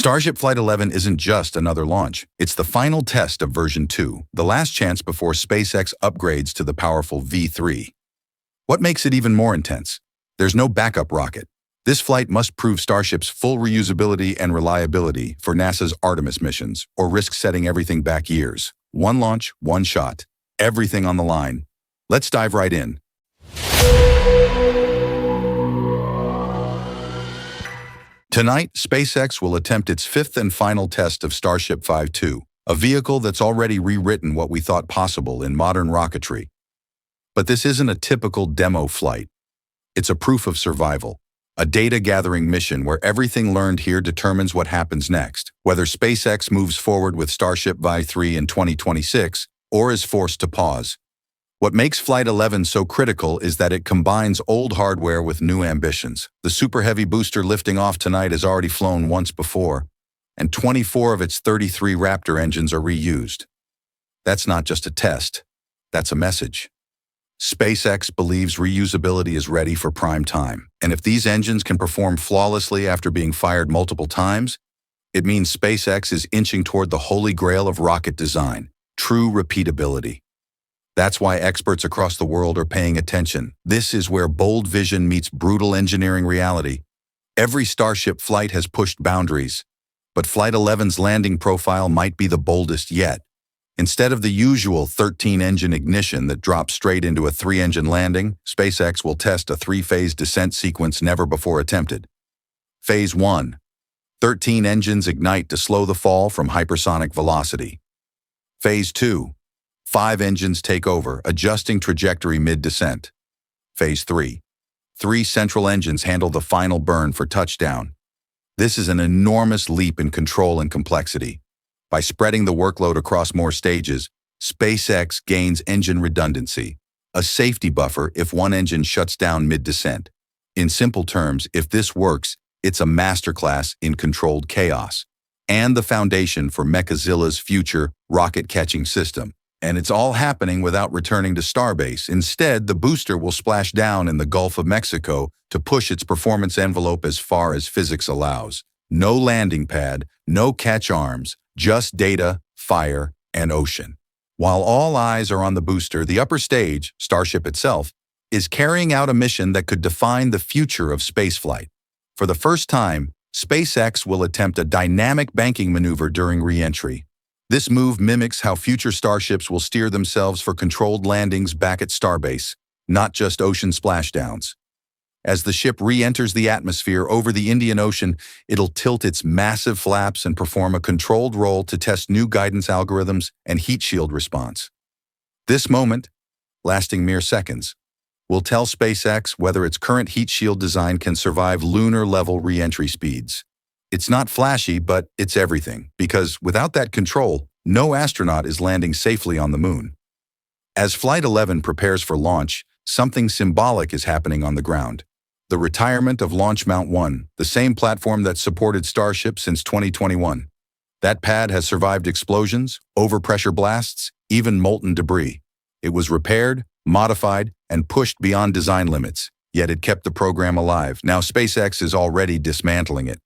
Starship Flight 11 isn't just another launch. It's the final test of version 2, the last chance before SpaceX upgrades to the powerful V3. What makes it even more intense? There's no backup rocket. This flight must prove Starship's full reusability and reliability for NASA's Artemis missions, or risk setting everything back years. One launch, one shot. Everything on the line. Let's dive right in. Tonight, SpaceX will attempt its fifth and final test of Starship Flight, a vehicle that's already rewritten what we thought possible in modern rocketry. But this isn't a typical demo flight. It's a proof of survival, a data-gathering mission where everything learned here determines what happens next, whether SpaceX moves forward with Starship Flight 3 in 2026 or is forced to pause. What makes Flight 11 so critical is that it combines old hardware with new ambitions. The Super Heavy booster lifting off tonight has already flown once before, and 24 of its 33 Raptor engines are reused. That's not just a test, that's a message. SpaceX believes reusability is ready for prime time, and if these engines can perform flawlessly after being fired multiple times, it means SpaceX is inching toward the holy grail of rocket design, true repeatability. That's why experts across the world are paying attention. This is where bold vision meets brutal engineering reality. Every Starship flight has pushed boundaries, but Flight 11's landing profile might be the boldest yet. Instead of the usual 13-engine ignition that drops straight into a 3-engine landing, SpaceX will test a 3-phase descent sequence never before attempted. Phase 1. 13 engines ignite to slow the fall from hypersonic velocity. Phase 2. 5 engines take over, adjusting trajectory mid-descent. Phase 3. 3 central engines handle the final burn for touchdown. This is an enormous leap in control and complexity. By spreading the workload across more stages, SpaceX gains engine redundancy, a safety buffer if one engine shuts down mid-descent. In simple terms, if this works, it's a masterclass in controlled chaos, and the foundation for Mechazilla's future rocket-catching system. And it's all happening without returning to Starbase. Instead, the booster will splash down in the Gulf of Mexico to push its performance envelope as far as physics allows. No landing pad, no catch arms, just data, fire, and ocean. While all eyes are on the booster, the upper stage, Starship itself, is carrying out a mission that could define the future of spaceflight. For the first time, SpaceX will attempt a dynamic banking maneuver during re-entry. This move mimics how future starships will steer themselves for controlled landings back at Starbase, not just ocean splashdowns. As the ship re-enters the atmosphere over the Indian Ocean, it'll tilt its massive flaps and perform a controlled roll to test new guidance algorithms and heat shield response. This moment, lasting mere seconds, will tell SpaceX whether its current heat shield design can survive lunar-level re-entry speeds. It's not flashy, but it's everything, because without that control, no astronaut is landing safely on the moon. As Flight 11 prepares for launch, something symbolic is happening on the ground. The retirement of Launch Mount 1, the same platform that supported Starship since 2021. That pad has survived explosions, overpressure blasts, even molten debris. It was repaired, modified, and pushed beyond design limits, yet it kept the program alive. Now SpaceX is already dismantling it.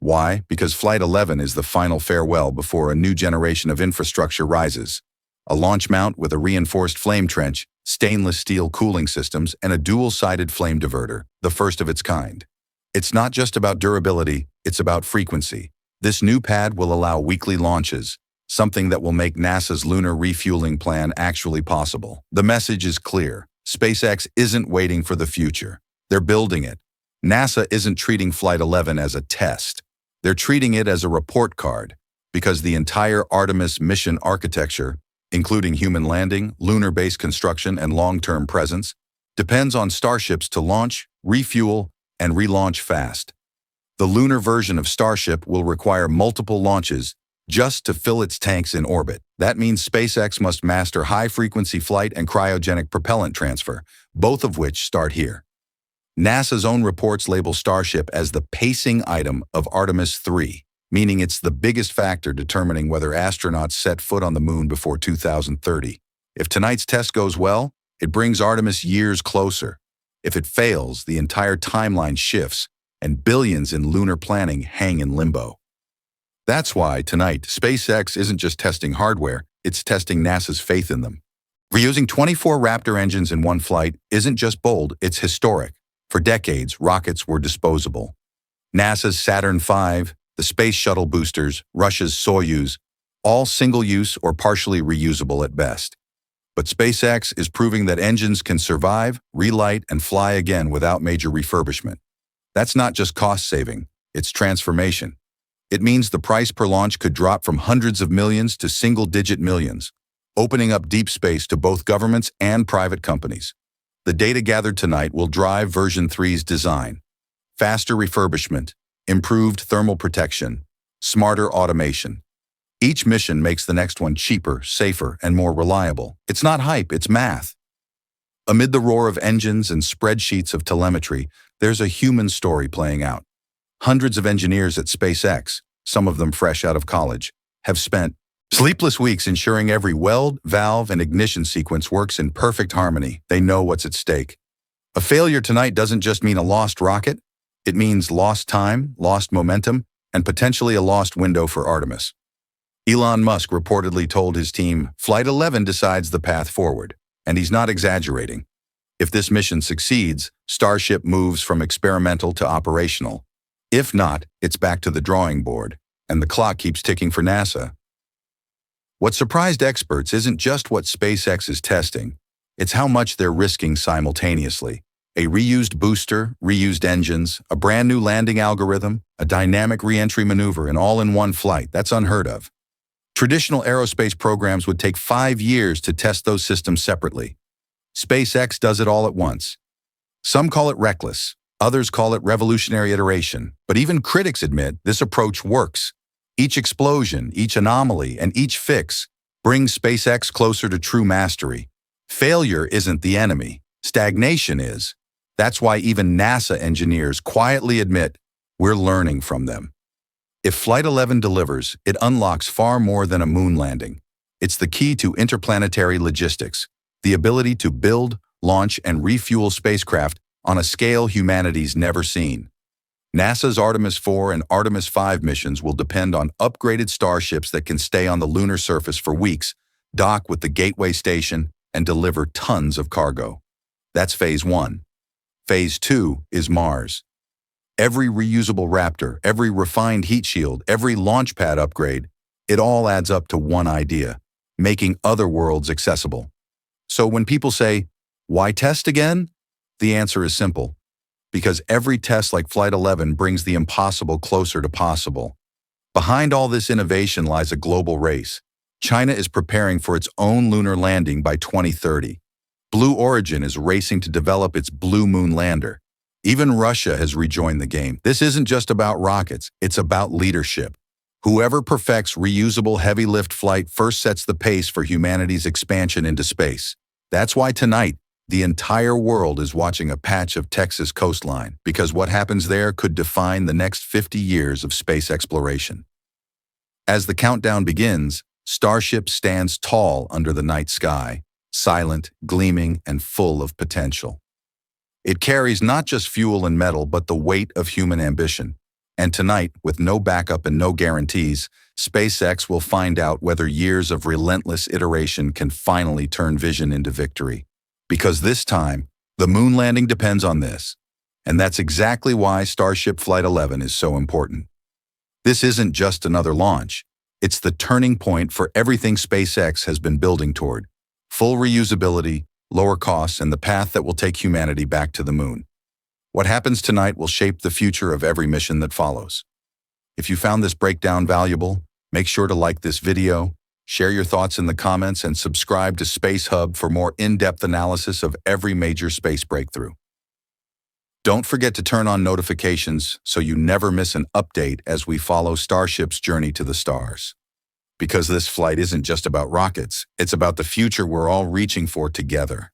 Why? Because Flight 11 is the final farewell before a new generation of infrastructure rises. A launch mount with a reinforced flame trench, stainless steel cooling systems, and a dual-sided flame diverter, the first of its kind. It's not just about durability, it's about frequency. This new pad will allow weekly launches, something that will make NASA's lunar refueling plan actually possible. The message is clear. SpaceX isn't waiting for the future. They're building it. NASA isn't treating Flight 11 as a test. They're treating it as a report card, because the entire Artemis mission architecture, including human landing, lunar base construction, and long-term presence, depends on starships to launch, refuel, and relaunch fast. The lunar version of Starship will require multiple launches just to fill its tanks in orbit. That means SpaceX must master high-frequency flight and cryogenic propellant transfer, both of which start here. NASA's own reports label Starship as the pacing item of Artemis 3, meaning it's the biggest factor determining whether astronauts set foot on the moon before 2030. If tonight's test goes well, it brings Artemis years closer. If it fails, the entire timeline shifts, and billions in lunar planning hang in limbo. That's why, tonight, SpaceX isn't just testing hardware, it's testing NASA's faith in them. Reusing 24 Raptor engines in one flight isn't just bold, it's historic. For decades, rockets were disposable. NASA's Saturn V, the Space Shuttle boosters, Russia's Soyuz, all single-use or partially reusable at best. But SpaceX is proving that engines can survive, relight, and fly again without major refurbishment. That's not just cost-saving, it's transformation. It means the price per launch could drop from hundreds of millions to single-digit millions, opening up deep space to both governments and private companies. The data gathered tonight will drive version 3's design. Faster refurbishment, improved thermal protection, smarter automation. Each mission makes the next one cheaper, safer, and more reliable. It's not hype, it's math. Amid the roar of engines and spreadsheets of telemetry, there's a human story playing out. Hundreds of engineers at SpaceX, some of them fresh out of college, have spent sleepless weeks ensuring every weld, valve, and ignition sequence works in perfect harmony. They know what's at stake. A failure tonight doesn't just mean a lost rocket. It means lost time, lost momentum, and potentially a lost window for Artemis. Elon Musk reportedly told his team, Flight 11 decides the path forward, and he's not exaggerating. If this mission succeeds, Starship moves from experimental to operational. If not, it's back to the drawing board, and the clock keeps ticking for NASA. What surprised experts isn't just what SpaceX is testing, it's how much they're risking simultaneously. A reused booster, reused engines, a brand new landing algorithm, a dynamic re-entry maneuver, and all in one flight. That's unheard of. Traditional aerospace programs would take 5 years to test those systems separately. SpaceX does it all at once. Some call it reckless, others call it revolutionary iteration, but even critics admit this approach works. Each explosion, each anomaly, and each fix brings SpaceX closer to true mastery. Failure isn't the enemy, stagnation is. That's why even NASA engineers quietly admit we're learning from them. If Flight 11 delivers, it unlocks far more than a moon landing. It's the key to interplanetary logistics, the ability to build, launch, and refuel spacecraft on a scale humanity's never seen. NASA's Artemis 4 and Artemis 5 missions will depend on upgraded starships that can stay on the lunar surface for weeks, dock with the Gateway Station, and deliver tons of cargo. That's Phase 1. Phase 2 is Mars. Every reusable Raptor, every refined heat shield, every launch pad upgrade, it all adds up to one idea: making other worlds accessible. So when people say, why test again? The answer is simple. Because every test like Flight 11 brings the impossible closer to possible. Behind all this innovation lies a global race. China is preparing for its own lunar landing by 2030. Blue Origin is racing to develop its Blue Moon lander. Even Russia has rejoined the game. This isn't just about rockets, it's about leadership. Whoever perfects reusable heavy-lift flight first sets the pace for humanity's expansion into space. That's why tonight, the entire world is watching a patch of Texas coastline, because what happens there could define the next 50 years of space exploration. As the countdown begins, Starship stands tall under the night sky, silent, gleaming, and full of potential. It carries not just fuel and metal, but the weight of human ambition. And tonight, with no backup and no guarantees, SpaceX will find out whether years of relentless iteration can finally turn vision into victory. Because this time, the moon landing depends on this. And that's exactly why Starship Flight 11 is so important. This isn't just another launch. It's the turning point for everything SpaceX has been building toward: full reusability, lower costs, and the path that will take humanity back to the moon. What happens tonight will shape the future of every mission that follows. If you found this breakdown valuable, make sure to like this video, share your thoughts in the comments, and subscribe to Space Hub for more in-depth analysis of every major space breakthrough. Don't forget to turn on notifications so you never miss an update as we follow Starship's journey to the stars. Because this flight isn't just about rockets, it's about the future we're all reaching for together.